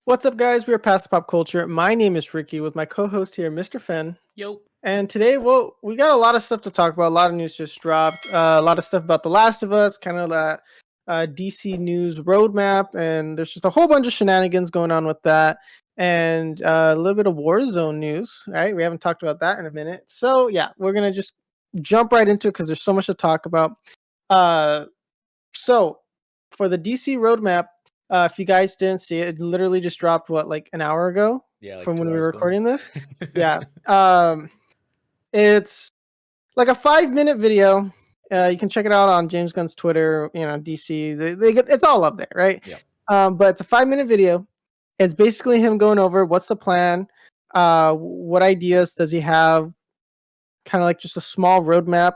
What's up, guys? We are Past Pop Culture. My name is Ricky with my co-host here, Mrphen. Yo. And today, we got a lot of stuff to talk about. A lot of news just dropped. A lot of stuff about The Last of Us, kind of that DC news roadmap, and there's just a whole bunch of shenanigans going on with that, and a little bit of Warzone news. Right? We haven't talked about that in a minute. So yeah, we're gonna just jump right into it because there's so much to talk about. So for the DC roadmap. If you guys didn't see it, it literally just dropped like an hour ago Like from when 2 we hours were ago. recording this. Yeah. It's like a 5-minute video. You can check it out on James Gunn's Twitter, DC. It's all up there, right? Yeah. But it's a 5-minute video. It's basically him going over what's the plan, what ideas does he have, kind of like just a small roadmap.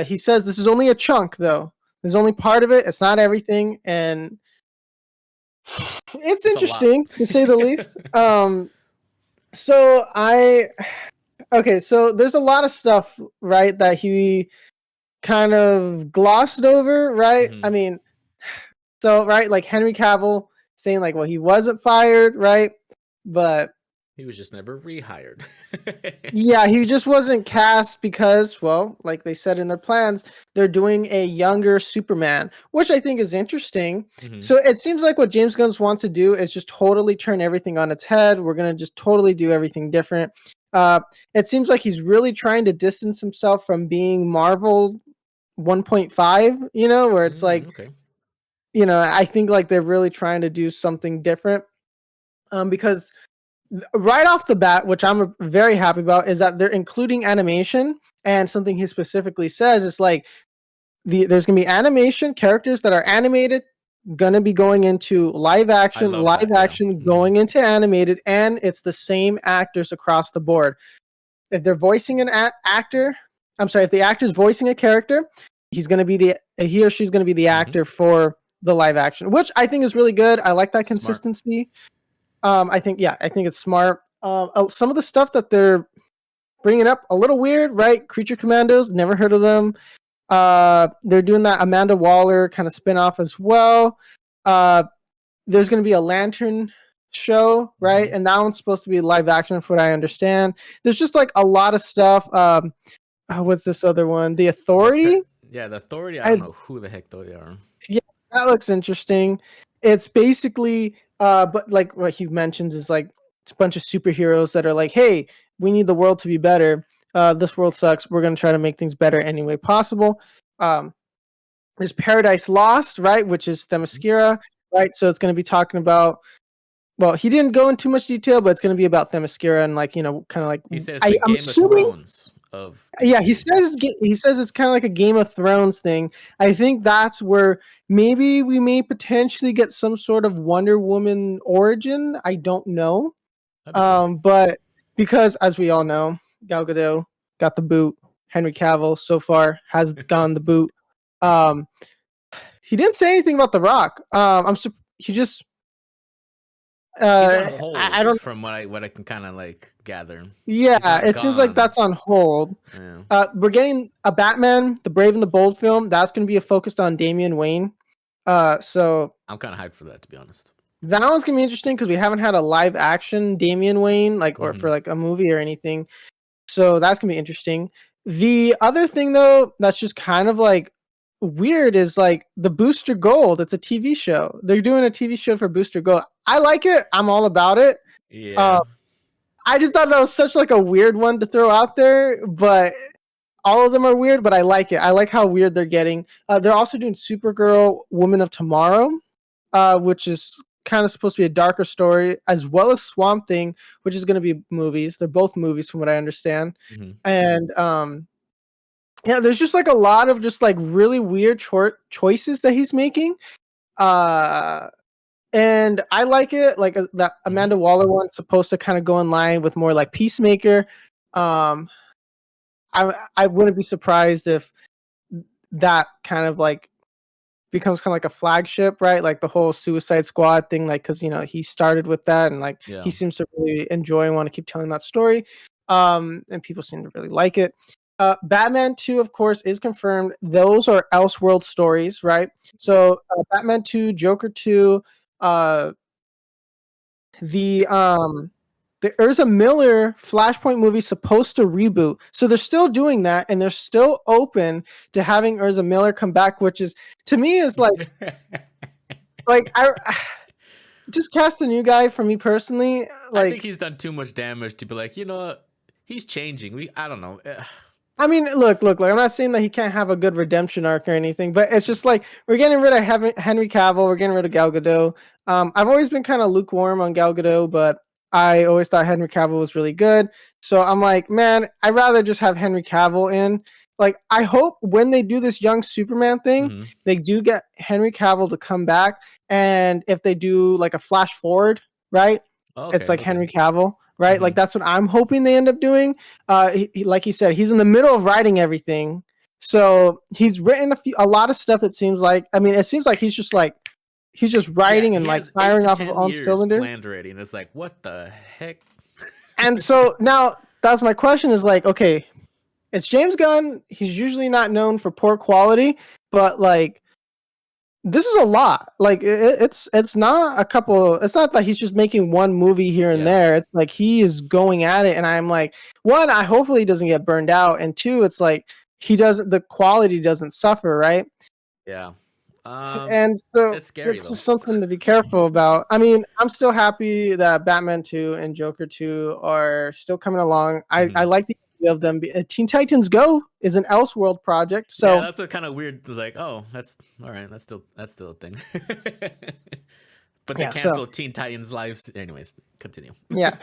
He says this is only a chunk, though. This is only part of it. It's not everything, and it's interesting to say the least. So there's a lot of stuff, right, that he kind of glossed over, right? Mm-hmm. I mean, right, like Henry Cavill saying like, well, he wasn't fired, right? But he was just never rehired. yeah, he just wasn't cast because, well, like they said in their plans, they're doing a younger Superman, which I think is interesting. Mm-hmm. So it seems like what James Gunn wants to do is just totally turn everything on its head. We're going to just totally do everything different. It seems like he's really trying to distance himself from being Marvel 1.5, where it's like, okay. I think like they're really trying to do something different because right off the bat, which I'm very happy about, is that they're including animation. And something he specifically says is like there's gonna be animation characters that are animated gonna be going into live action, going into animated, and it's the same actors across the board. If they're voicing an actor, if the actor's voicing a character, he or she's gonna be the actor for the live action, which I think is really good. I like that consistency. I think it's smart. Some of the stuff that they're bringing up a little weird, right? Creature Commandos, never heard of them. They're doing that Amanda Waller kind of spinoff as well. There's going to be a Lantern show, right? And that one's supposed to be live action, from what I understand. There's just like a lot of stuff. What's this other one? The Authority? The Authority. I don't know who the heck they are. Yeah, that looks interesting. It's basically, but like what he mentions is like it's a bunch of superheroes that are like, hey, we need the world to be better. This world sucks. We're going to try to make things better any way possible. There's Paradise Lost, right, which is Themyscira, right? So it's going to be talking about, well, he didn't go into too much detail, but it's going to be about Themyscira and like, kind of like, he says the Game of Thrones of DC. Yeah, he says it's kind of like a Game of Thrones thing. I think that's where maybe we may potentially get some sort of Wonder Woman origin. I don't know. But because as we all know, Gal Gadot got the boot. Henry Cavill so far has gotten the boot. He didn't say anything about The Rock. He just I don't, from what I can kind of like gather. Yeah, it seems like that's on hold. Yeah. We're getting a Batman, the Brave and the Bold film. That's going to be focused on Damian Wayne. So I'm kind of hyped for that, to be honest. That one's gonna be interesting because we haven't had a live action Damian Wayne or for like a movie or anything. So that's gonna be interesting. The other thing though that's just kind of like weird is like the Booster Gold. It's a TV show. They're doing a TV show for Booster Gold. I like it. I'm all about it. Yeah. I just thought that was such like a weird one to throw out there, but all of them are weird, but I like it. I like how weird they're getting. They're also doing Supergirl, Woman of Tomorrow, which is kind of supposed to be a darker story, as well as Swamp Thing, which is going to be movies. They're both movies from what I understand. And there's just like a lot of just like really weird choices that he's making. And I like it. Like that Amanda Waller one's supposed to kind of go in line with more like Peacemaker. I wouldn't be surprised if that kind of like becomes kind of like a flagship, right? Like the whole Suicide Squad thing, like because he started with that, and like he seems to really enjoy and want to keep telling that story. And people seem to really like it. Batman 2, of course, is confirmed. Those are Elseworld stories, right? So Batman 2, Joker 2, There's a Miller Flashpoint movie supposed to reboot, so they're still doing that, and they're still open to having Ezra Miller come back, which is to me is like I just cast a new guy for me personally. Like, I think he's done too much damage to be like, you know what, he's changing. I don't know. I mean, look. I'm not saying that he can't have a good redemption arc or anything, but it's just like we're getting rid of Henry Cavill, we're getting rid of Gal Gadot. I've always been kind of lukewarm on Gal Gadot, but I always thought Henry Cavill was really good. So I'm like, man, I'd rather just have Henry Cavill in. Like, I hope when they do this young Superman thing, they do get Henry Cavill to come back, and if they do like a flash forward, right? It's like Henry Cavill. Right, like that's what I'm hoping they end up doing. Like he said, he's in the middle of writing everything, so he's written a lot of stuff. It seems like, I mean, it seems like he's just writing and like firing off of on cylinder. Planned already, and it's like, what the heck? And so now that's my question: is like, okay, it's James Gunn. He's usually not known for poor quality, but like, this is a lot. Like it's not a couple. It's not that he's just making one movie here and there. It's like he is going at it, and I'm like, one, I hopefully he doesn't get burned out, and two, it's like the quality doesn't suffer, right? Yeah. And so it's scary. It's just something to be careful about. I mean, I'm still happy that Batman 2 and Joker 2 are still coming along. I like the idea of them. Teen Titans Go is an Elseworld project, so yeah, that's what kind of weird. It was like, oh, that's all right. That's still a thing. But they canceled Teen Titans lives. Anyways, continue. Yeah.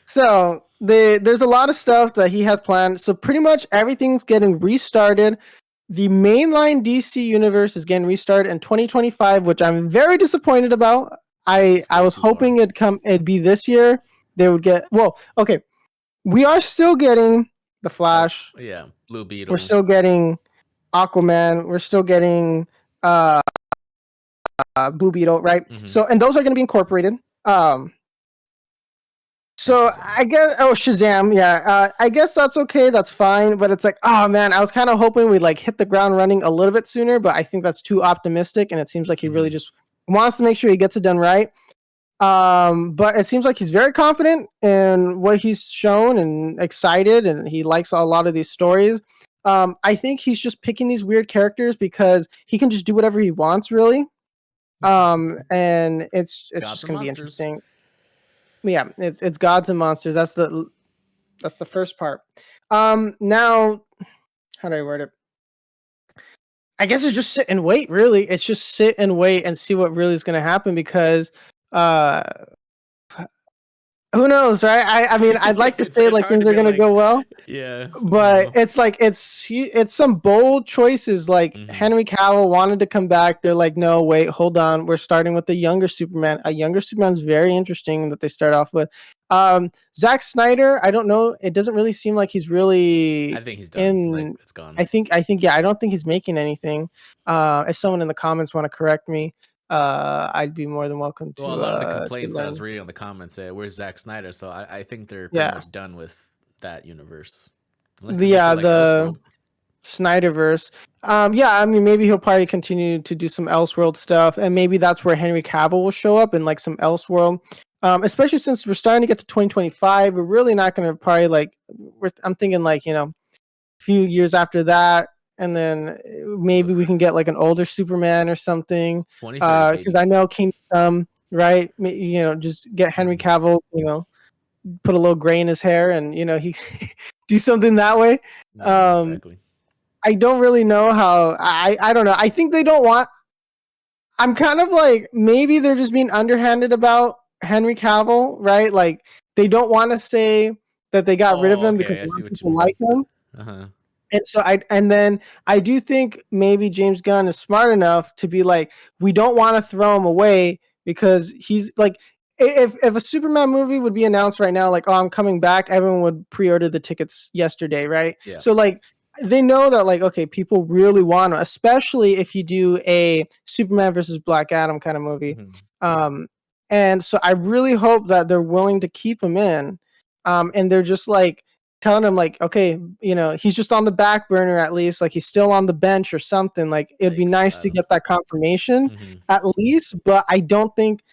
So there's a lot of stuff that he has planned. So pretty much everything's getting restarted. The mainline DC universe is getting restarted in 2025, which I'm very disappointed about. I was hoping it'd be this year. They would get okay. We are still getting the Flash. Blue Beetle. We're still getting Aquaman. We're still getting Blue Beetle, right? So, and those are going to be incorporated. So I guess Shazam, yeah. I guess that's okay. That's fine. But it's like, oh man, I was kind of hoping we'd like hit the ground running a little bit sooner. But I think that's too optimistic, and it seems like he really just wants to make sure he gets it done right. But it seems like he's very confident in what he's shown and excited, and he likes a lot of these stories. I think he's just picking these weird characters because he can just do whatever he wants, really. And it's just gonna be interesting. Yeah, it's gods and monsters. That's the first part. Now, how do I word it? I guess it's just sit and wait. Really, it's just sit and wait and see what really is going to happen because, who knows, right? I mean, I'd like to say like things are going to go well. Yeah, but it's like it's some bold choices. Like Henry Cavill wanted to come back. They're like, no, wait, hold on. We're starting with the younger Superman. A younger Superman's very interesting that they start off with. Zack Snyder, I don't know. It doesn't really seem like he's really. I think he's done. Like, it's gone. I think yeah. I don't think he's making anything. If someone in the comments want to correct me, I'd be more than welcome to. Well, a lot of the complaints I was reading on the comments say, "Where's Zack Snyder?" So I think they're pretty much done with that universe. The Snyderverse. Yeah, I mean, maybe he'll probably continue to do some Elseworld stuff, and maybe that's where Henry Cavill will show up in like some Elseworld. Especially since we're starting to get to 2025, we're really not going to probably like. I'm thinking like a few years after that, and then maybe we can get like an older Superman or something. Because I know Kingdom, right? Just get Henry Cavill. Put a little gray in his hair, and he do something that way. Exactly. I don't really know how. I don't know. I think they don't want. I'm kind of like maybe they're just being underhanded about Henry Cavill, right? Like they don't want to say that they got rid of him because people like him. And so I do think maybe James Gunn is smart enough to be like, we don't want to throw him away because he's like, if a Superman movie would be announced right now, like, oh, I'm coming back, everyone would pre-order the tickets yesterday, right? Yeah. So like they know that like, okay, people really want to, especially if you do a Superman versus Black Adam kind of movie. And so I really hope that they're willing to keep him in. And they're just like telling him like, okay, he's just on the back burner at least, like he's still on the bench or something. Like it'd be nice to get that confirmation at least, but I don't think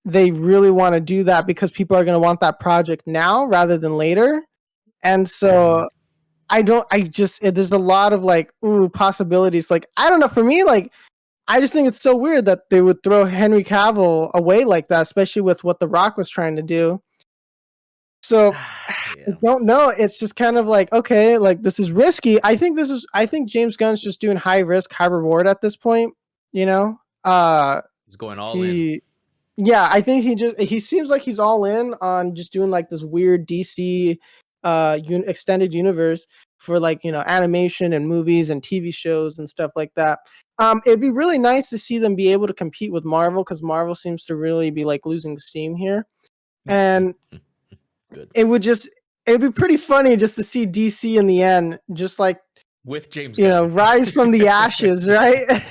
they really want to do that because people are going to want that project now rather than later. And so there's a lot of like, possibilities. Like, I don't know, for me, like, I just think it's so weird that they would throw Henry Cavill away like that, especially with what The Rock was trying to do. So I don't know. It's just kind of like, okay, like this is risky. I think James Gunn's just doing high risk, high reward at this point. You know, he's going all in. Yeah, I think he seems like he's all in on just doing like this weird DC extended universe for like, animation and movies and TV shows and stuff like that. It'd be really nice to see them be able to compete with Marvel, because Marvel seems to really be like losing steam here. And Good. It'd be pretty funny just to see DC in the end, just like with James Gunn, rise from the ashes, right?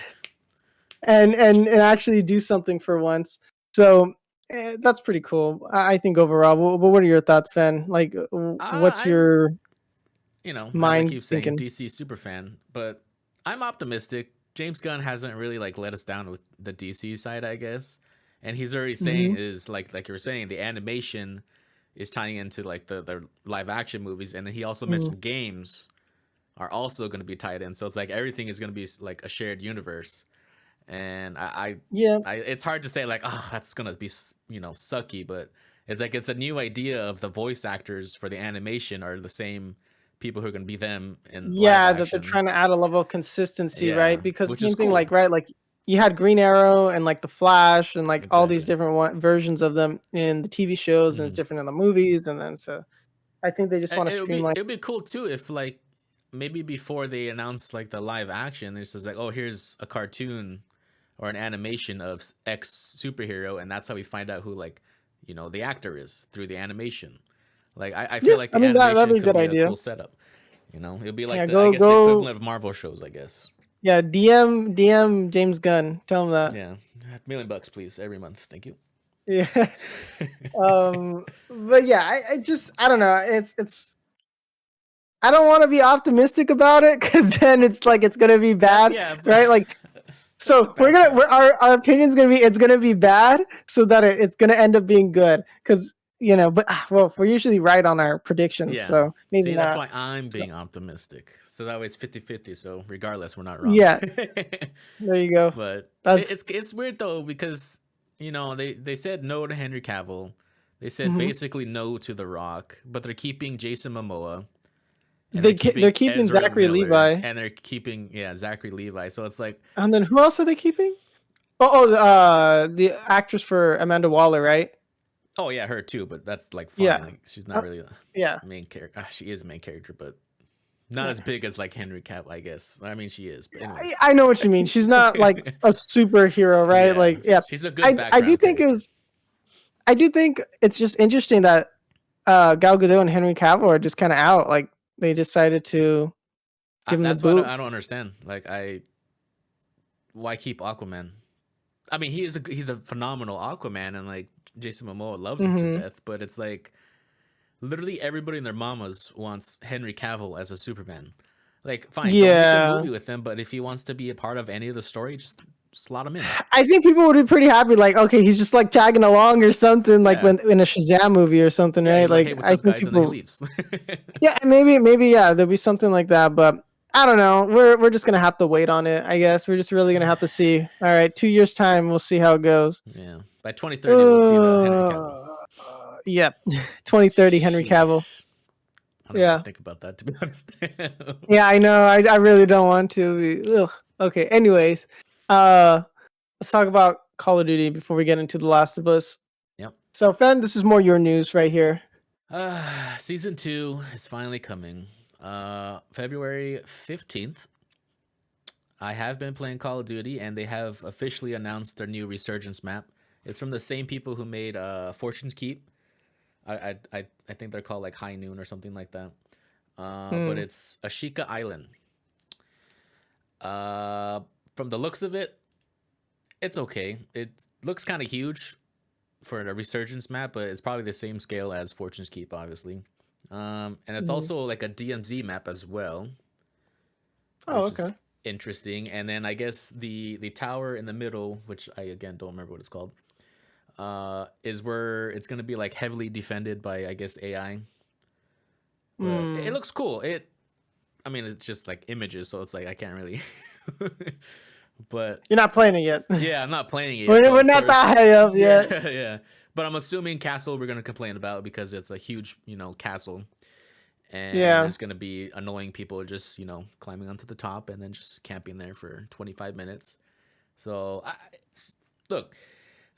and actually do something for once. So that's pretty cool. I think overall. But what are your thoughts, Fen? Like, what's your mind as I keep saying, thinking? DC super fan, but I'm optimistic. James Gunn hasn't really like let us down with the DC side, I guess, and he's already saying is like you were saying, the animation is tying into like the live action movies, and then he also mentioned games are also going to be tied in. So it's like everything is going to be like a shared universe. And I it's hard to say like, oh, that's gonna be sucky, but it's like it's a new idea of the voice actors for the animation are the same people who are gonna be them in live action. That they're trying to add a level of consistency, right? Because same thing, like, right, like you had Green Arrow and like the Flash and like all these different versions of them in the TV shows, and it's different in the movies, and then so I think they just want to streamline. It'd be cool too if like maybe before they announce like the live action, there's just like, oh, here's a cartoon or an animation of X superhero, and that's how we find out who like the actor is through the animation. Like I feel like the animation that'd be could be a cool setup. It'd be like the equivalent of Marvel shows, I guess. Yeah, DM James Gunn. Tell him that. Yeah, $1 million please every month. Thank you. Yeah. But yeah, I don't know. It's I don't want to be optimistic about it, because then it's like it's gonna be bad, right? Like. So our opinion's gonna be, it's gonna be bad, so that it's gonna end up being good, because but we're usually right on our predictions, so maybe see, that's why I'm being optimistic, so that way it's 50-50, so regardless we're not wrong. Yeah. There you go. But it's weird though, because they said no to Henry Cavill, they said basically no to The Rock, but they're keeping Jason Momoa. They're keeping Zachary Levi, and they're keeping Zachary Levi. So it's like, and then who else are they keeping? The actress for Amanda Waller, right? Oh yeah, her too. But that's like fine. Like, she's not really a main character. She is a main character, but not as big as like Henry Cavill, I guess. I mean, she is. But I know what you mean. She's not like a superhero, right? She's a good background. I do think it's just interesting that Gal Gadot and Henry Cavill are just kind of out. Like, they decided to give him the boot. What I don't understand. Like, why keep Aquaman? I mean, he's a phenomenal Aquaman, and like Jason Momoa loves him to death. But it's like literally everybody and their mamas wants Henry Cavill as a Superman. Like, fine, don't make a movie with him, but if he wants to be a part of any of the story, just slot him in. I think people would be pretty happy. Like, okay, he's just like tagging along or something, like when in a Shazam movie or something, right? Like, hey, what's up, guys? And then he leaves. Yeah, maybe there'll be something like that, but I don't know. We're just gonna have to wait on it, I guess. We're just really gonna have to see. All right, 2 years time, we'll see how it goes. Yeah, by 2030, we'll see the Henry Cavill. Yep, 2030 Henry Cavill. I don't even think about that, to be honest. Yeah, I know. I really don't want to. Okay. Anyways, let's talk about Call of Duty before we get into The Last of Us. Yep. So, Fen, this is more your news right here. Season 2 is finally coming. February 15th. I have been playing Call of Duty, and they have officially announced their new Resurgence map. It's from the same people who made Fortune's Keep. I think they're called like High Noon or something like that. But it's Ashika Island. From the looks of it, it's okay. It looks kind of huge for a Resurgence map, but it's probably the same scale as Fortune's Keep, obviously. And it's also like a DMZ map as well. Oh, okay. Is interesting. And then I guess the tower in the middle, which I again don't remember what it's called. is where it's gonna be like heavily defended by, I guess, AI. But it Mm. looks cool. I mean, it's just like images, so it's like I can't really. But You're not playing it yet. yeah, I'm not playing it yet, so We're of not that course, high up yeah, yet. yeah. But I'm assuming castle we're gonna complain about because it's a huge, castle, and Yeah. there's gonna be annoying people just climbing onto the top and then just camping there for 25 minutes. So look,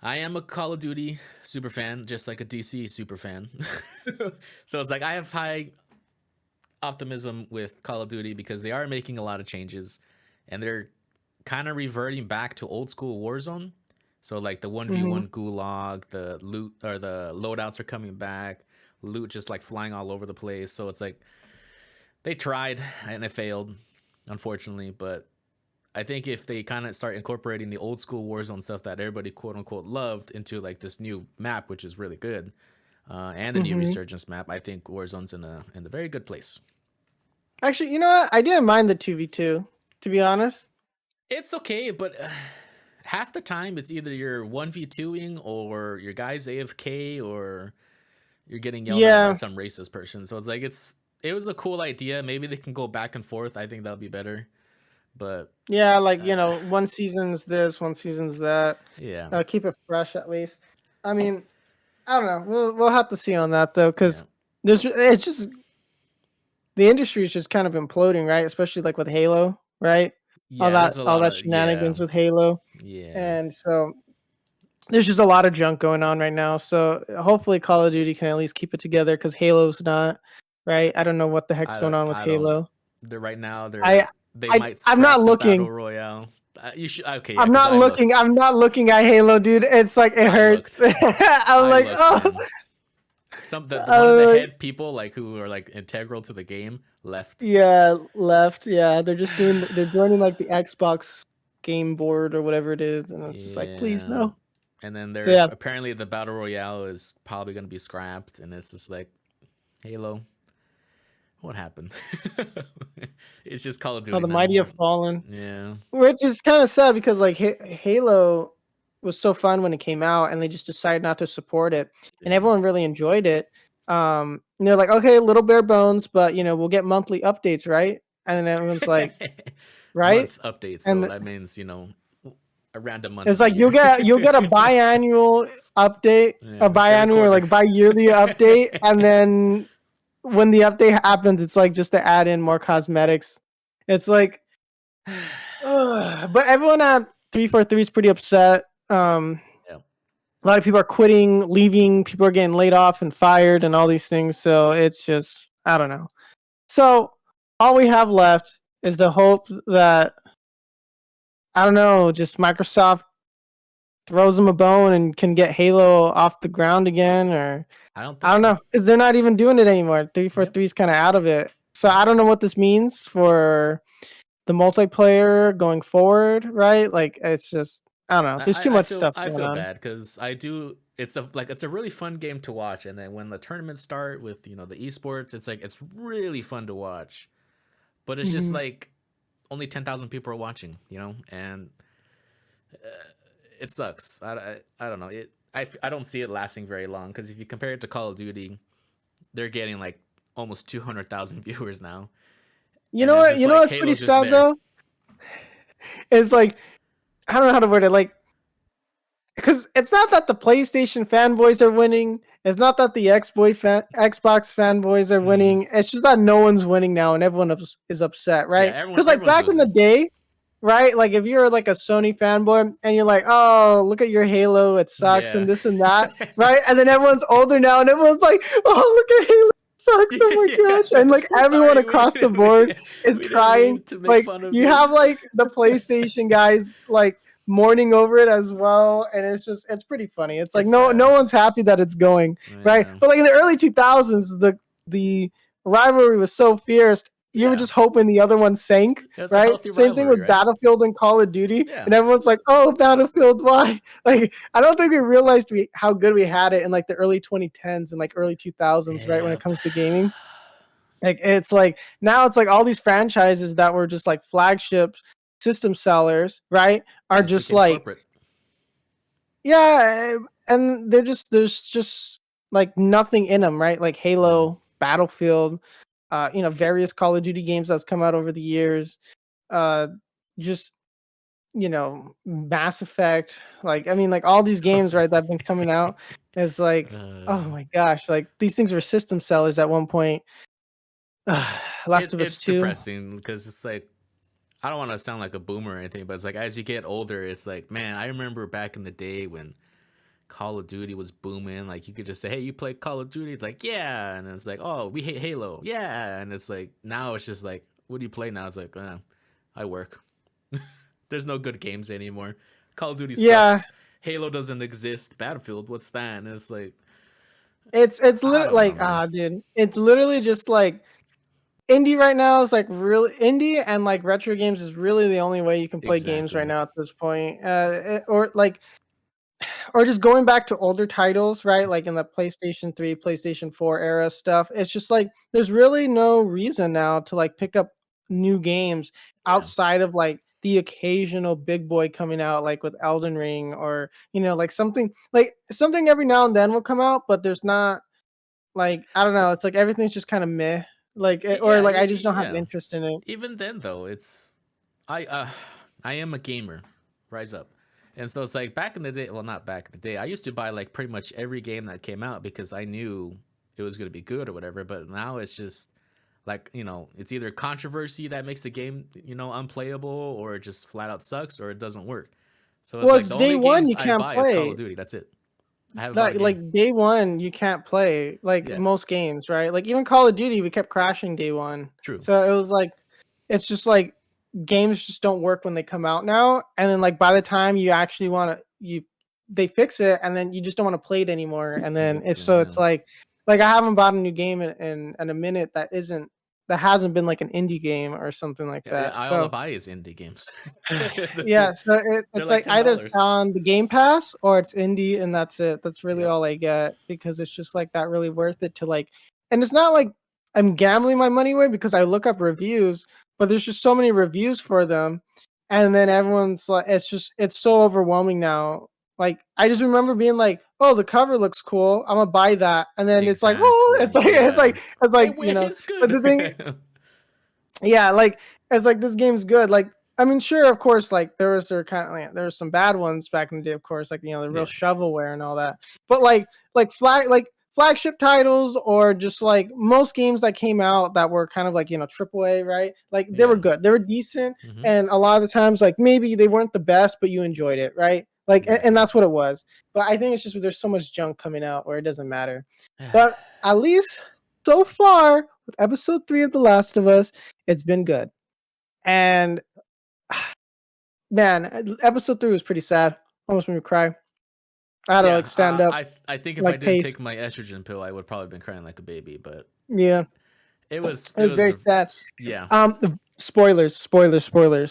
I am a Call of Duty super fan, just like a DC super fan. So it's like I have high optimism with Call of Duty because they are making a lot of changes, and they're kind of reverting back to old school Warzone. So like the 1v1 gulag, the loot or the loadouts are coming back, loot just like flying all over the place. So it's like they tried and it failed, unfortunately. But I think if they kind of start incorporating the old school Warzone stuff that everybody quote unquote loved into like this new map, which is really good, and the new Mm-hmm. Resurgence map, I think Warzone's in a very good place. Actually, you know what? I didn't mind the 2v2, to be honest. It's okay, but half the time it's either you're 1v2ing or your guy's AFK or you're getting yelled at by Yeah. some racist person. So it's like it was a cool idea. Maybe they can go back and forth. I think that'll be better. But Yeah, like, uh, one season's this, one season's that. yeah, Keep it fresh at least. I mean, I don't know. We'll have to see on that though, yeah, because it's just the industry is just kind of imploding, right? Especially like with Halo, right? yeah. There's a All lot that of shenanigans with Halo, yeah. and so there's just a lot of junk going on right now. So hopefully Call of Duty can at least keep it together because Halo's not, right? I don't know what the heck's going on with I don't. Halo. They're right now. I They might I'm not scrap the battle looking. royale. You should okay, yeah, I'm because not I looking. looked. I'm not looking at Halo, dude. It's like it I hurts. looked. I'm I like, looked, oh, man. The one of the like, head people like who are like integral to the game left. yeah, left. Yeah, they're joining like the Xbox game board or whatever it is, and it's just like, please Yeah. no. And then So they're yeah, apparently the battle royale is probably going to be scrapped, and it's just like Halo. What happened? It's just Call of how Duty the now. mighty have fallen, Yeah. which is kind of sad because like Halo was so fun when it came out, and they just decided not to support it, and Yeah. everyone really enjoyed it. And they're like, okay, a little bare bones, but we'll get monthly updates, right? And then everyone's like, right? Month updates, so And that means a random month it's of the like year. you'll get a biannual update, a Yeah, every biannual or quarter. like bi-yearly update, and then when the update happens, it's like just to add in more cosmetics. It's like, but everyone at 343 is pretty upset. Yeah. A lot of people are quitting, leaving. People are getting laid off and fired, and all these things. So it's just, I don't know. So all we have left is the hope that, I don't know, just Microsoft throws them a bone and can get Halo off the ground again, or I don't I think don't so. know, because they're not even doing it anymore. Yep. 343 is kind of out of it. So I don't know what this means for the multiplayer going forward, right? Like it's just, I don't know. There's too much stuff I going feel on. bad because I do. It's a really fun game to watch, and then when the tournaments start with the esports, it's like it's really fun to watch. But it's just Hmm. like only 10,000 people are watching, and it sucks. I don't know. I don't see it lasting very long because if you compare it to Call of Duty, they're getting like almost 200,000 viewers now, You and know it's what? just You know like what's pretty Halo's just sad there. though? It's like, I don't know how to word it. Like, because it's not that the PlayStation fanboys are winning. It's not that the Xbox fanboys are Hmm. winning. It's just that no one's winning now, and everyone is upset, Yeah, right? Because like everyone's back in the losing. day, right? Like if you're like a Sony fanboy and you're like, oh, look at your Halo, it sucks Yeah. and this and that, right? And then everyone's older now, and everyone's like, oh, look at Halo, it sucks. Oh my Yeah. gosh! And like everyone Sorry, we across the didn't board is we didn't crying. mean to make Like fun of you you. have like the PlayStation guys like mourning over it as well, and it's pretty funny. It's like It's no sad. one's happy that it's going right, Yeah. but like in the early 2000s, the rivalry was so fierce. You were Yeah. just hoping the other one sank, It's a right? healthy Same thing rivalry, with right? Battlefield and Call of Duty, Yeah. and everyone's like, "Oh, Battlefield, why?" Like, I don't think we realized how good we had it in like the early 2010s and like early 2000s, right? When it Yep. comes to gaming, like it's like now it's like all these franchises that were just like flagship system sellers, right? Are Just just became like, corporate. yeah, and there's just like nothing in them, right? Like No. Halo, Battlefield, various Call of Duty games that's come out over the years, uh, just Mass Effect. Like, I mean, like all these games, right, that have been coming out. It's like, oh uh, my gosh, like these things were system sellers at one point. Last of Us it's 2. depressing because it's like I don't want to sound like a boomer or anything, but it's like as you get older, it's like, man, I remember back in the day when Call of Duty was booming. Like you could just say, "Hey, you play Call of Duty?" It's like, "Yeah," and it's like, "Oh, we hate Halo." Yeah, and it's like now it's just like, "What do you play now?" It's like, I work. There's no good games anymore. Call of Duty Yeah, sucks. Halo doesn't exist. Battlefield, what's that? And it's like, it's I literally don't know, like, man. dude, it's literally just like indie right now is like really indie, and like retro games is really the only way you can play games right Exactly. now at this point. Or just going back to older titles, right? Like in the PlayStation 3, PlayStation 4 era stuff. It's just like there's really no reason now to like pick up new games Yeah. outside of like the occasional big boy coming out, like with Elden Ring, or like something every now and then will come out, but there's not, like, I don't know, It's it's like everything's just kind of meh. Or yeah, like I just don't have yeah. interest in it. Even then though, it's I uh I am a gamer. Rise up. And so it's like back in the day, well not back in the day. I used to buy like pretty much every game that came out because I knew it was going to be good or whatever, but now it's just like, it's either controversy that makes the game, unplayable or it just flat out sucks or it doesn't work. So it's Well, like it's the day only one games you I can't buy is Call of play. Duty. That's it. I haven't bought a game. Like day one you can't play like Yeah, most games, right? Like even Call of Duty, we kept crashing day one. true. So it was like, it's just like games just don't work when they come out now, and then like by the time you actually want to, they fix it, and then you just don't want to play it anymore, and then it's Yeah. like I haven't bought a new game in a minute that hasn't been like an indie game or something like Yeah, that. I all I So buy is indie games. That's yeah, it. so They're it's like like ten either it's dollars. on the Game Pass or it's indie, and that's it. That's really Yep. all I get, because it's just like not really worth it to like. And it's not like I'm gambling my money away because I look up reviews, but there's just so many reviews for them, and then everyone's like, it's so overwhelming now. Like I just remember being like, "Oh, the cover looks cool. I'm gonna buy that," and then it's like, "Oh, Exactly. Yeah. it's Hey, like wait, it's But the thing, good. yeah, like it's like this game's good. Like, I mean, sure, of course, like there was some bad ones back in the day, of course, like the real Yeah. shovelware and all that. But like flagship titles, or just like most games that came out that were kind of like AAA, right? Like they were Yeah. good, they were decent, Hmm. and a lot of the times like maybe they weren't the best, but you enjoyed it, right? Like, and Exactly. that's what it was. But I think it's just there's so much junk coming out where it doesn't matter. But at least so far with episode 3 of The Last of Us, it's been good. And man, episode 3 was pretty sad. Almost made me cry. I had to like Yeah. stand up, I think if I like didn't pace. take my estrogen pill, I would probably been crying like a baby. But Yeah, it was it it was was very a, sad. yeah, Spoilers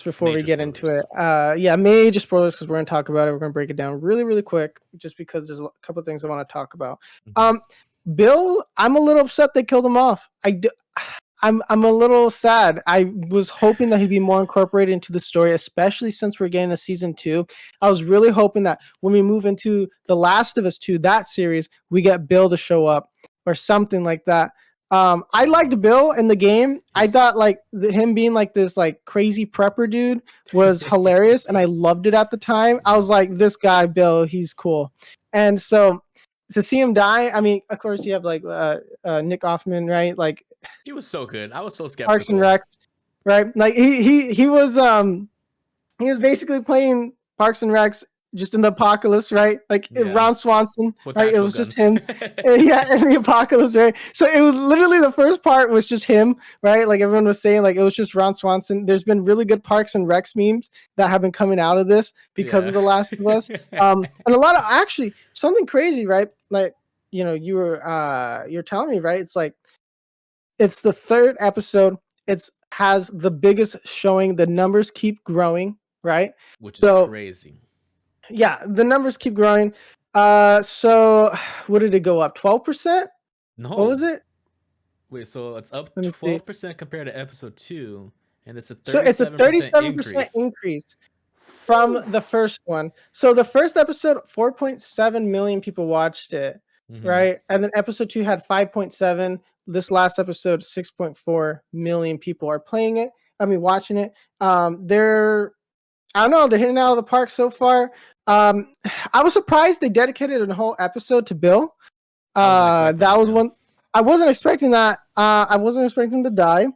before we major get into it. spoilers. Yeah, major spoilers, because we're gonna talk about it. We're gonna break it down really, really quick, just because there's a couple of things I want to talk about. Hmm. Um, Bill, I'm a little upset they killed him off. I'm a little sad. I was hoping that he'd be more incorporated into the story, especially since we're getting a season 2. I was really hoping that when we move into The Last of Us 2, that series, we get Bill to show up or something like that. I Yeah. liked Bill in the game. I He's thought like him being like this like crazy prepper dude was hilarious, and I loved it at the time. I yeah. was like, this guy Bill, he's cool. And so to see him die, I mean, of course you have like Nick Offerman, right? Like He was so good. I was so Parks and skeptical. Rec, right? Like he was basically playing Parks and Recs just in the apocalypse, right? Like Yeah. Ron Swanson, With right? It actual was just guns. him. Yeah, in the apocalypse, right? So it was literally the first part was just him, right? Like everyone was saying, like it was just Ron Swanson. There's been really good Parks and Recs memes that have been coming out of this because Yeah. of The Last of Us. And a lot of actually something crazy, right? Like you're telling me, right? It's like it's the third episode. It's has the biggest showing. The numbers keep growing, right? Which is So crazy. yeah, the numbers keep growing. So what did it go up? 12%? What No. was it? Wait, so it's up Let me see. 12% compared to episode 2, and it's a So it's a 37% 37% increase. increase. from the first one. So the first episode, 4.7 million people watched it, right? And then episode 2 had 5.7. This last episode, 6.4 million people are playing it. Watching it. I don't know, they're hitting it out of the park so far. I was surprised they dedicated a whole episode to Bill. That was one. I wasn't expecting that. I wasn't expecting him to die.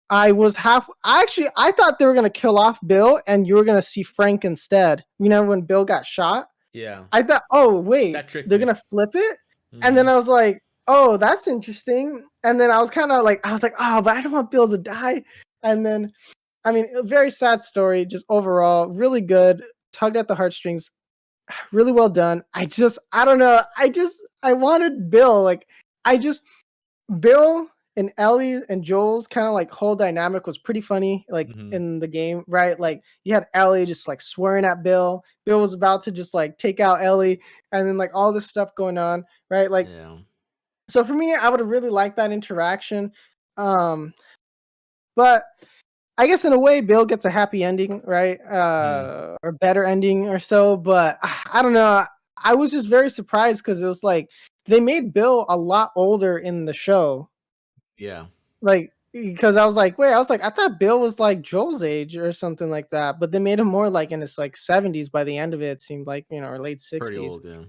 I thought they were gonna kill off Bill and you were gonna see Frank instead. You know, when Bill got shot? Yeah. I thought, oh wait, they're gonna flip it? And then I was like, oh, that's interesting. And then I was like, oh, but I don't want Bill to die. And then, a very sad story, just overall, really good, tugged at the heartstrings, really well done. I don't know. I wanted Bill. Bill and Ellie and Joel's kind of like whole dynamic was pretty funny, in the game, right? Like you had Ellie just like swearing at Bill. Bill was about to just like take out Ellie, and then like all this stuff going on, right? Like, so for me, I would have really liked that interaction. But I guess in a way, Bill gets a happy ending, right? Or better ending or so. But I don't know. I was just very surprised because it was like they made Bill a lot older in the show. Yeah. Like, because I was like, I thought Bill was like Joel's age or something like that. But they made him more like in his like 70s by the end of it. It seemed like, or late 60s. Pretty old, yeah.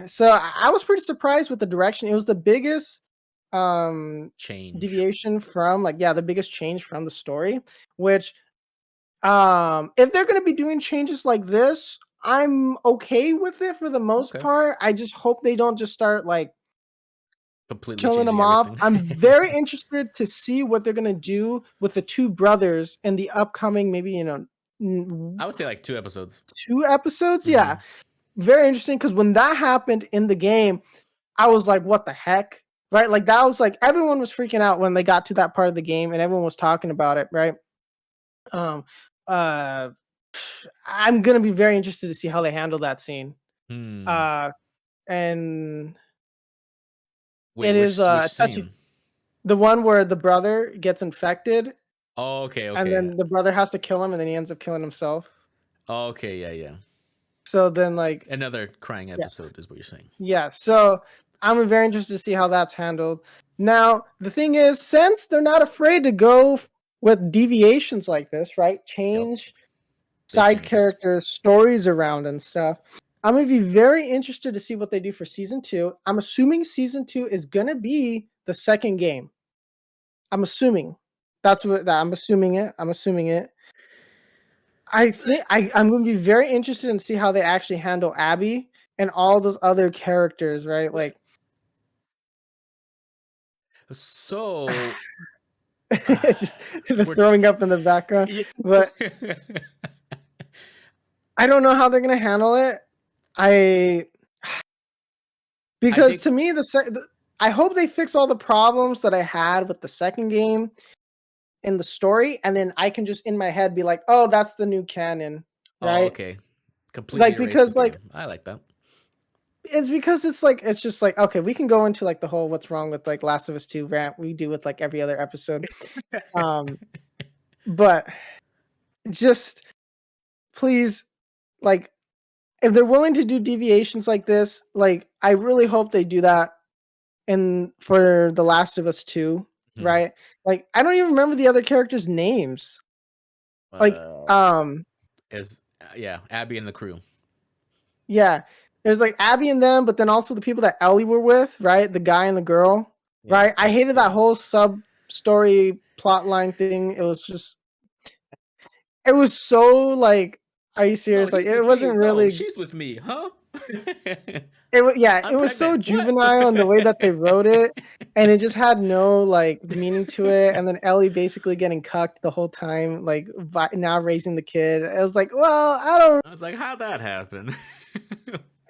So I was pretty surprised with the direction. It was the biggest change deviation from the biggest change from the story, which if they're going to be doing changes like this, I'm okay with it for the most part. I just hope they don't just start like completely killing them off. I'm very interested to see what they're going to do with the two brothers in the upcoming, maybe, I would say like 2 episodes. 2 episodes. Yeah. Very interesting. Cause when that happened in the game, I was like, what the heck? Right? Like that was like everyone was freaking out when they got to that part of the game and everyone was talking about it, right? I'm gonna be very interested to see how they handle that scene. And wait, it is touchy. The one where the brother gets infected. Oh, okay. And then the brother has to kill him and then he ends up killing himself. Oh, okay, yeah. So then like another crying episode is what you're saying. Yeah, so I'm very interested to see how that's handled. Now, the thing is, since they're not afraid to go with deviations like this, right? Change side characters, stories around and stuff. I'm going to be very interested to see what they do for season 2. I'm assuming season 2 is going to be the second game. I'm assuming. I'm assuming it. I think I'm going to be very interested in see how they actually handle Abby and all those other characters, right? Like, so it's just the throwing up in the background, but I don't know how they're going to handle it. Because to me, I hope they fix all the problems that I had with the second game in the story, and then I can just in my head be like, oh, that's the new canon, right? Oh, okay. Completely like because like I like that. It's because it's just like, okay, we can go into like the whole what's wrong with like Last of Us 2 rant we do with like every other episode. But just please, like, if they're willing to do deviations like this, like I really hope they do that for The Last of Us 2, right? Like I don't even remember the other characters' names. Like Abby and the crew. Yeah. There's like Abby and them, but then also the people that Ellie were with, right? The guy and the girl, right? I hated that whole sub-story plot line thing. It was so like, are you serious? No, like it wasn't really. No, she's with me, huh? It was so juvenile in the way that they wrote it, and it just had no like meaning to it. And then Ellie basically getting cucked the whole time, like now raising the kid. It was like, well, I was like, how'd that happen?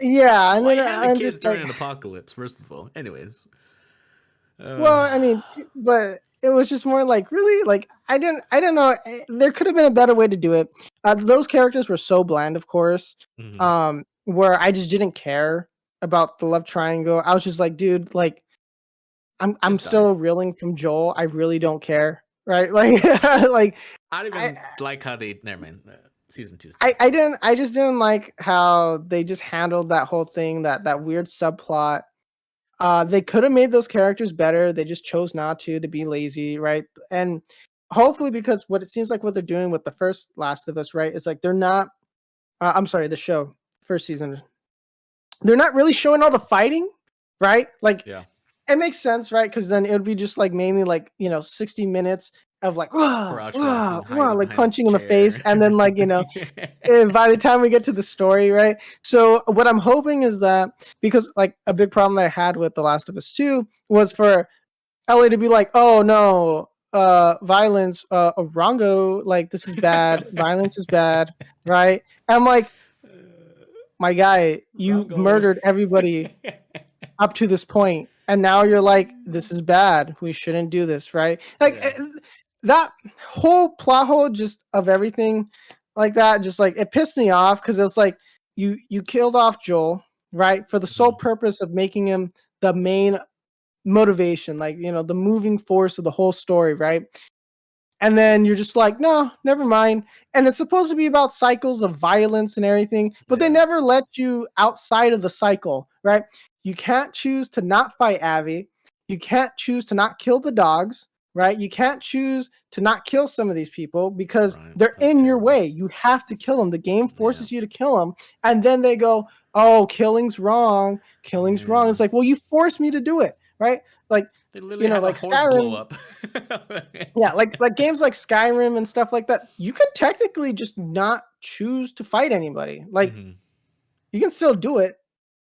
Yeah, and then I'm kids just during an apocalypse. First of all, anyways. Well, but it was just more like really like I don't know. There could have been a better way to do it. Those characters were so bland, of course. Where I just didn't care about the love triangle. I was just like, dude, like I'm still reeling from Joel. I really don't care. right? Like like I don't I even like how they. Never mind. Season 2 I, stuff. I didn't I just didn't like how they just handled that whole thing, that weird subplot. They could have made those characters better. They just chose not to be lazy, right? And hopefully, because what it seems like what they're doing with the first Last of Us, right? It's like they're not. I'm sorry, the show first season. They're not really showing all the fighting, right? Like Yeah. it makes sense, right? Because then it would be just like mainly like 60 minutes of like Crouch walking, hiding like behind a punching in the face, chair and or then like something. by the time we get to the story, right? So what I'm hoping is that, because like a big problem that I had with The Last of Us 2 was for Ellie to be like, oh no, violence, Rongo, like this is bad, violence is bad, right? And I'm like, my guy, you Rungo. murdered everybody up to this point, and now you're like, this is bad, we shouldn't do this, right? Like Yeah. that whole plot hole just of everything like that, just like it pissed me off, because it was like you killed off Joel, right, for the sole Mhm. purpose of making him the main motivation, like the moving force of the whole story, right? And then you're just like, no, never mind. And it's supposed to be about cycles of violence and everything, but they Yeah. never let you outside of the cycle, right? You can't choose to not fight Abby. You can't choose to not kill the dogs, right? You can't choose to not kill some of these people because Right. they're That's in your terrible. way. You have to kill them. The game Yeah. forces you to kill them. And then they go, oh, killing's wrong. Killing's wrong. Yeah. It's like, well, you forced me to do it, right? Like, They literally had a like horse blow Skyrim, up. yeah, like games like Skyrim and stuff like that, you can technically just not choose to fight anybody. Like Mhm. you can still do it.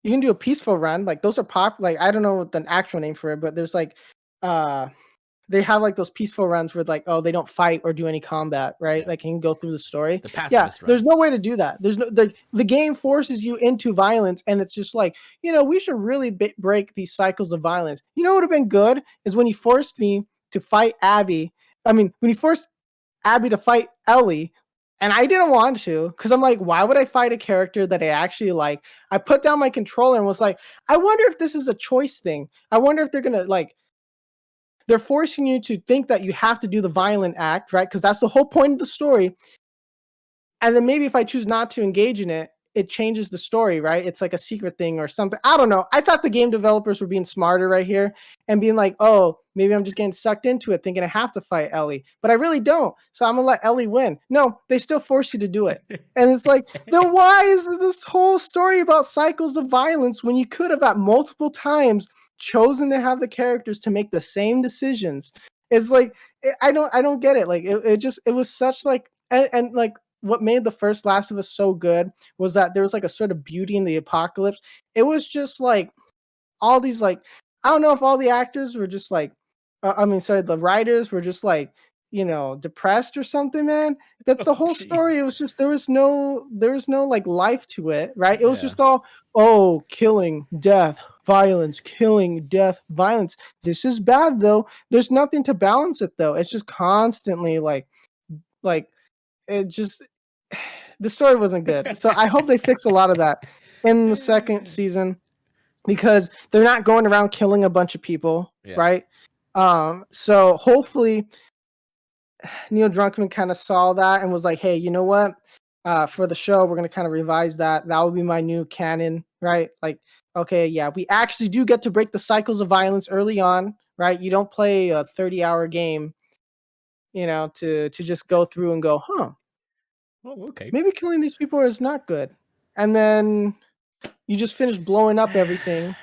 You can do a peaceful run. Like those are like I don't know what the actual name for it, but there's like uh they have like those peaceful runs where like, oh, they don't fight or do any combat, right? Yeah. Like you can go through the story. The Yeah, pacifist there's run. no way to do that. There's no the game forces you into violence, and it's just like, we should really break these cycles of violence. You know what would have been good is when he forced me to fight Abby. I mean, when he forced Abby to fight Ellie, and I didn't want to, because I'm like, why would I fight a character that I actually like? I put down my controller and was like, I wonder if this is a choice thing. I wonder if they're gonna like they're forcing you to think that you have to do the violent act, right? Because that's the whole point of the story. And then maybe if I choose not to engage in it, it changes the story, right? It's like a secret thing or something. I don't know. I thought the game developers were being smarter right here and being like, oh, maybe I'm just getting sucked into it thinking I have to fight Ellie, but I really don't. So I'm going to let Ellie win. No, they still force you to do it. And it's like, then why is this whole story about cycles of violence when you could have at multiple times chosen to have the characters to make the same decisions? It's like, I don't get it. Like it was such like, and like, what made the first Last of Us so good was that there was like a sort of beauty in the apocalypse. It was just like all these like, I don't know if all the actors were just like, sorry, the writers were just like, depressed or something, man. That's Oh, the whole story. It jeez. was just there was no like life to it, right? It was Yeah. just all, oh, killing, death, violence, killing, death, violence. This is bad though. There's nothing to balance it though. It's just constantly like it just the story wasn't good. So I hope they fix a lot of that in the second season, because they're not going around killing a bunch of people, Yeah. right? So hopefully Neil Druckmann kind of saw that and was like, hey, you know what? For the show, we're gonna kind of revise that. That will be my new canon, right? Like, okay, yeah, we actually do get to break the cycles of violence early on, right? You don't play a 30-hour game, to just go through and go, huh, Oh, okay. maybe killing these people is not good. And then you just finish blowing up everything.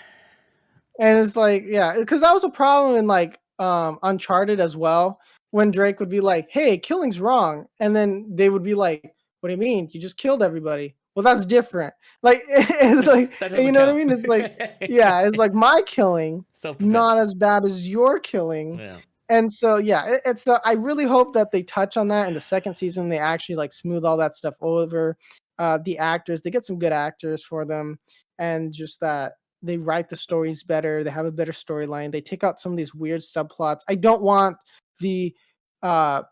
And it's like, yeah, because that was a problem in like Uncharted as well, when Drake would be like, hey, killing's wrong. And then they would be like, what do you mean? You just killed everybody. Well, that's different. Like it's like, That you doesn't know what I count. mean? It's like, yeah, it's like my killing, not Self-defense. as bad as your killing. Yeah. And so yeah, it's I really hope that they touch on that in the second season. They actually like smooth all that stuff over. The actors, they get some good actors for them, and just that they write the stories better. They have a better storyline. They take out some of these weird subplots. I don't want the uh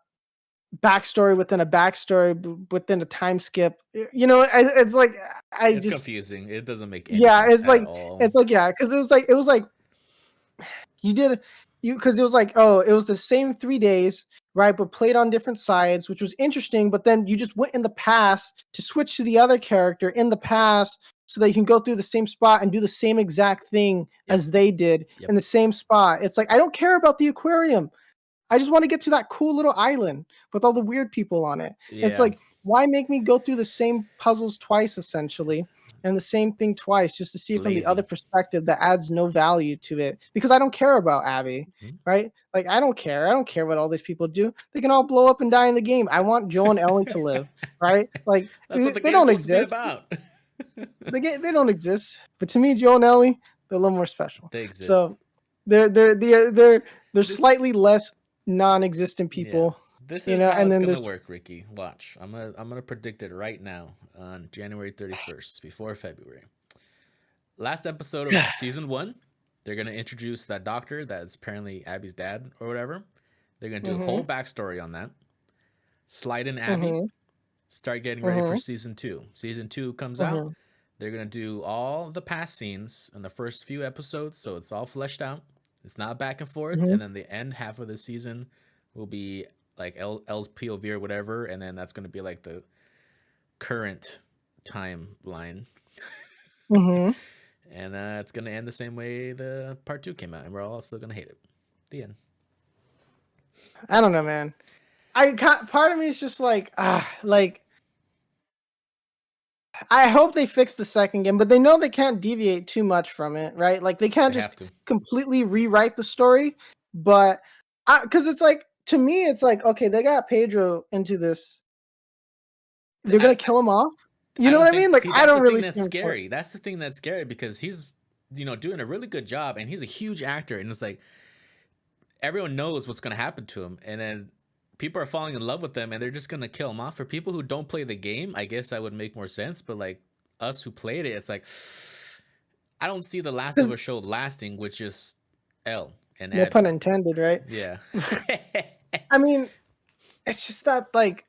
backstory within a backstory within a time skip. It's like I It's just confusing. It doesn't make any yeah, sense at all. it's like yeah, because it was like you did you because it was like, oh, it was the same 3 days, right? But played on different sides, which was interesting. But then you just went in the past to switch to the other character in the past so that you can go through the same spot and do the same exact thing as they did in the same spot. It's like, I don't care about the aquarium. I just want to get to that cool little island with all the weird people on it. Yeah. It's like, why make me go through the same puzzles twice, essentially, and the same thing twice just to see it from the other perspective that adds no value to it? Because I don't care about Abby, right? Like, I don't care. I don't care what all these people do. They can all blow up and die in the game. I want Joel and Ellie to live, right? Like, that's what the they game's don't supposed to be exist. about. They don't exist. But to me, Joel and Ellie, they're a little more special. They exist. So they're slightly less non-existent people. This is how it's gonna work, Ricky. Watch. I'm gonna predict it right now on January 31st, before February. Last episode of season 1, they're gonna introduce that doctor that's apparently Abby's dad or whatever. They're gonna do a whole backstory on that. Slide in Abby. Start getting ready for season 2. Season 2 comes out. They're gonna do all the past scenes in the first few episodes, so it's all fleshed out. It's not back and forth, and then the end half of the season will be like L's POV or whatever, and then that's going to be like the current timeline. And it's going to end the same way the part 2 came out, and we're all still going to hate it. The end. I don't know, man. Part of me is just like, I hope they fix the second game, but they know they can't deviate too much from it, right? Like, they can't just completely rewrite the story, but because it's like, to me, it's like, okay, they got Pedro into this. They're going to kill him off? You know what I mean? Like, I don't really see that's scary. That's the thing that's scary, because he's, doing a really good job, and he's a huge actor, and it's like, everyone knows what's going to happen to him, and then people are falling in love with them, and they're just going to kill him off. For people who don't play the game, I guess that would make more sense, but like us who played it, it's like, I don't see the Last of Us show lasting with just L and no pun intended, right? Yeah. I mean, it's just that, like,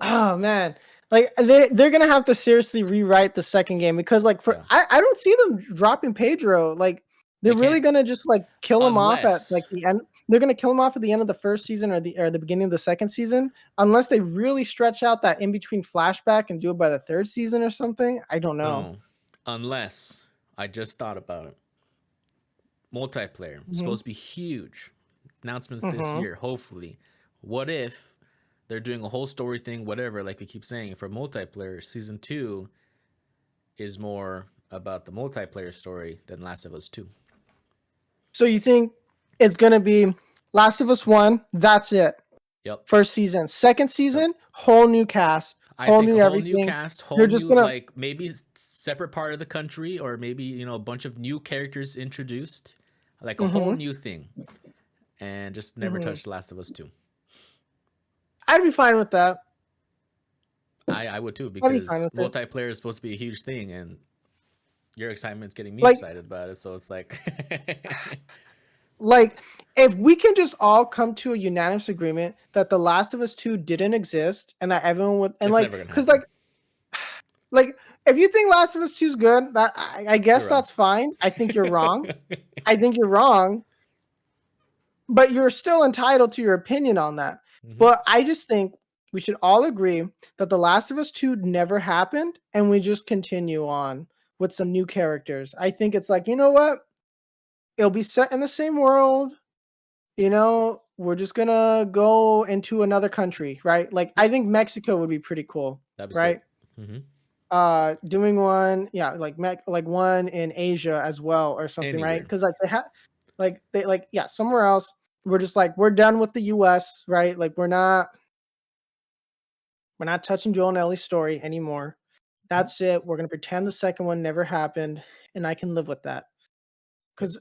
oh man, like they're gonna have to seriously rewrite the second game, because like I don't see them dropping Pedro. Like, they're really gonna just like kill him off at like the end. They're gonna kill him off at the end of the first season or the beginning of the second season, unless they really stretch out that in between flashback and do it by the third season or something. I don't know. No. Unless, I just thought about it. Multiplayer supposed to be huge. Announcements this year, hopefully. What if they're doing a whole story thing, whatever, like we keep saying, for multiplayer? Season 2 is more about the multiplayer story than Last of Us 2. So you think it's going to be Last of Us 1, that's it? Yep. First season. Second season, whole new cast. Whole new everything. New cast, whole new, like, maybe separate part of the country, or maybe, a bunch of new characters introduced. Like a whole new thing. And just never touch The Last of Us 2. I'd be fine with that. I would too, because multiplayer is supposed to be a huge thing, and your excitement's getting me excited about it. So it's like, like, if we can just all come to a unanimous agreement that The Last of Us 2 didn't exist, and that everyone would, and like, because like if you think Last of Us 2 is good, that I guess that's fine. I think you're wrong. I think you're wrong. But you're still entitled to your opinion on that. But I just think we should all agree that The Last of Us 2 never happened, and we just continue on with some new characters. I think it's like, you know what? It'll be set in the same world. We're just going to go into another country, right? Like, I think Mexico would be pretty cool, right? Doing one, like one in Asia as well, or something, right? Because like they somewhere else. We're just like, we're done with the US, right? Like, we're not touching Joel and Ellie's story anymore. That's it. We're gonna pretend the second one never happened, and I can live with that. Because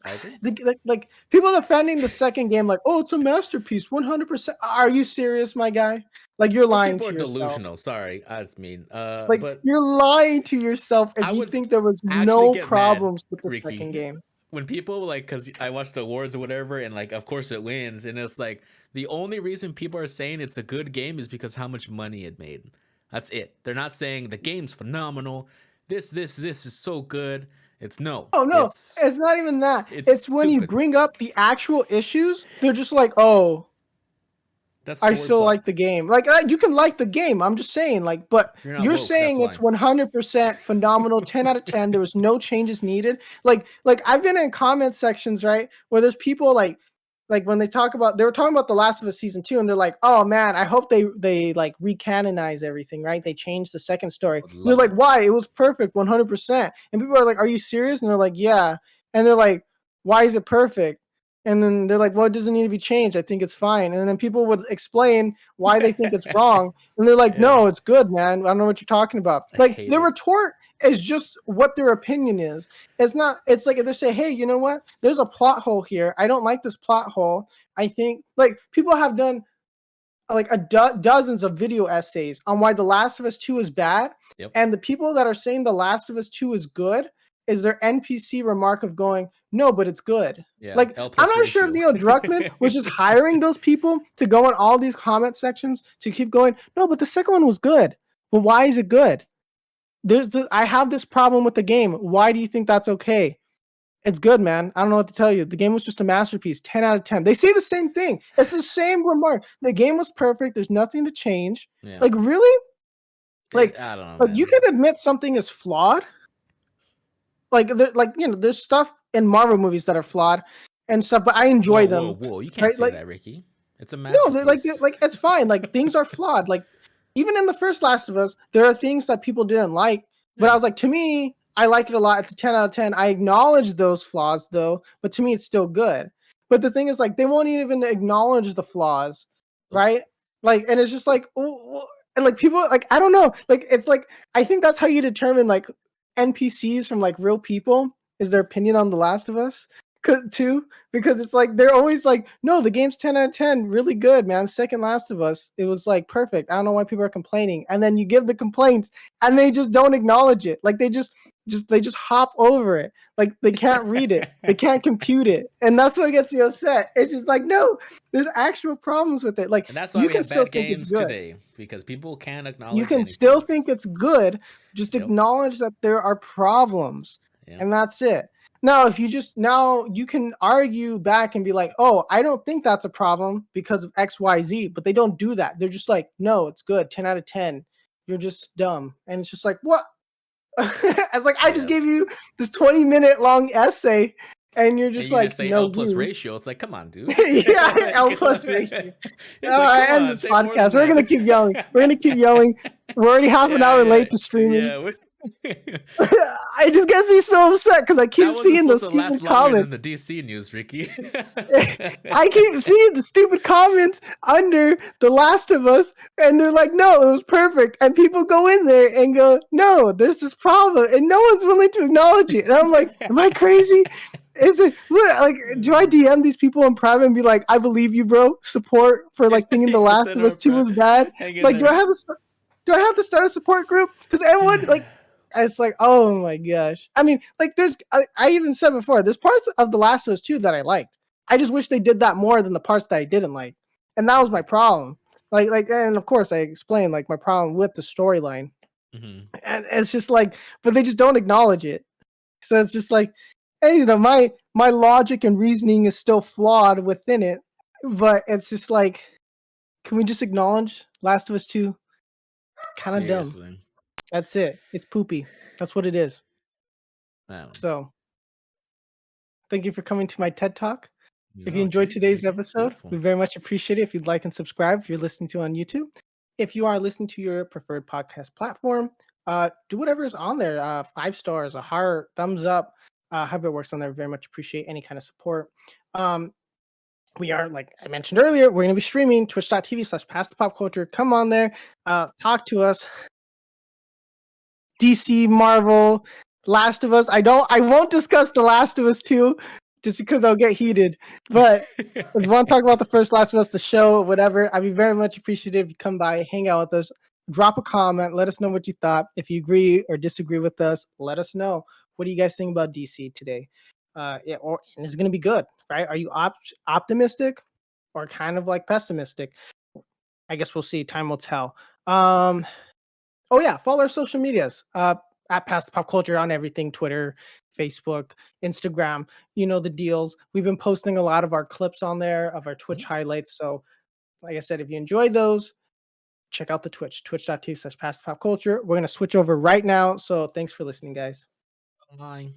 like people defending the second game, like, oh, it's a masterpiece, 100%. Are you serious, my guy? Like, you're lying to yourself. Delusional. Sorry, that's mean. But you're lying to yourself if you think there was no problems with the second game. When people, like, because I watch the awards or whatever, and like, of course it wins, and it's like, the only reason people are saying it's a good game is because how much money it made. That's it. They're not saying the game's phenomenal. This is so good. It's no. Oh no, it's not even that. It's when you bring up the actual issues, they're just like, oh, That's I story still plot. like the game. Like you can like the game. I'm just saying, like, but You're woke, saying it's 100% phenomenal, 10 out of 10. There was no changes needed. Like I've been in comment sections, right, where there's people like when they were talking about The Last of Us season 2, and they're like, oh man, I hope they like recanonize everything, right? They changed the second story. They're like, why? It was perfect, 100%. And people are like, are you serious? And they're like, yeah. And they're like, why is it perfect? And then they're like, well, it doesn't need to be changed. I think it's fine. And then people would explain why they think it's wrong. And they're like, no, it's good, man. I don't know what you're talking about. Like, their retort is just what their opinion is. It's not, it's like if they say, hey, you know what? There's a plot hole here. I don't like this plot hole. I think, like, people have done like dozens of video essays on why The Last of Us 2 is bad. Yep. And the people that are saying The Last of Us 2 is good is their NPC remark of going, no, but it's good. Yeah, like, I'm not sure Neil Druckmann was just hiring those people to go in all these comment sections to keep going, no, but the second one was good. But why is it good? I have this problem with the game. Why do you think that's okay? It's good, man. I don't know what to tell you. The game was just a masterpiece. 10 out of 10. They say the same thing. It's the same remark. The game was perfect. There's nothing to change. Yeah. Like, really? Like, I don't know, like, you can admit something is flawed. Like, you know, there's stuff in Marvel movies that are flawed and stuff, but I enjoy them. Whoa, you can't say that, Ricky. It's a masterpiece. No, like it's fine. Like, things are flawed. Like, even in the first Last of Us, there are things that people didn't like. But I was like, to me, I like it a lot. It's a 10 out of 10. I acknowledge those flaws, though, but to me, it's still good. But the thing is, like, they won't even acknowledge the flaws, right? Like, and it's just like, and like people, like, I don't know. Like, it's like, I think that's how you determine like NPCs from like real people is their opinion on The Last of Us too, because it's like they're always like, no, the game's 10 out of 10, really good, man. Second Last of Us, it was like perfect. I don't know why people are complaining. And then you give the complaints and they just don't acknowledge it. Like, they just hop over it. Like, they can't read it, they can't compute it, and that's what gets me upset. It's just like, no, there's actual problems with it. Like, and that's why you can still bad games today, because people can't acknowledge. You can still think it's good, just acknowledge that there are problems, and that's it. Now, if you you can argue back and be like, oh, I don't think that's a problem because of XYZ, but they don't do that. They're just like, no, it's good, 10 out of 10. You're just dumb. And it's just like, what? It's like, I just gave you this 20-minute long essay, and you're just like, say no, L plus ratio. It's like, come on, dude. Yeah, L plus ratio. I end this podcast. We're going to keep yelling. We're already half an hour late to streaming. It just gets me so upset because I keep seeing those stupid comments in the DC news, Ricky. I keep seeing the stupid comments under The Last of Us, and they're like, no, it was perfect. And people go in there and go, no, there's this problem, and no one's willing to acknowledge it. And I'm like, am I crazy? Is it like, do I DM these people in private and be like, I believe you, bro, support for like thinking The Last of Us 2 was bad? Like, do I have to start a support group? Because everyone, like, it's like, oh my gosh. I mean, like, I even said before, there's parts of The Last of Us 2 that I liked. I just wish they did that more than the parts that I didn't like. And that was my problem. Like, and of course I explained like my problem with the storyline. Mm-hmm. And it's just like, but they just don't acknowledge it. So it's just like, hey, you know, my logic and reasoning is still flawed within it. But it's just like, can we just acknowledge Last of Us 2? Kind of dumb. That's it. It's poopy. That's what it is. So, thank you for coming to my TED Talk. If you enjoyed today's episode, we very much appreciate it if you'd like and subscribe if you're listening to on YouTube. If you are listening to your preferred podcast platform, do whatever is on there. 5 stars, a heart, thumbs up, however it works on there. Very much appreciate any kind of support. We are, like I mentioned earlier, we're going to be streaming twitch.tv/pastthepopculture. Come on there. Talk to us. DC, Marvel, Last of Us. I won't discuss The Last of Us 2 just because I'll get heated. But if you want to talk about the first Last of Us, the show, whatever, I'd be very much appreciative if you come by, hang out with us, drop a comment, let us know what you thought. If you agree or disagree with us, let us know. What do you guys think about DC today? Or is it going to be good, right? Are you optimistic or kind of like pessimistic? I guess we'll see. Time will tell. Oh yeah, follow our social medias at Past the Pop Culture on everything: Twitter, Facebook, Instagram. You know the deals. We've been posting a lot of our clips on there of our Twitch highlights. So Like I said, if you enjoyed those, check out the Twitch, twitch.tv/pastpopculture. We're going to switch over right now. So thanks for listening, guys. Bye.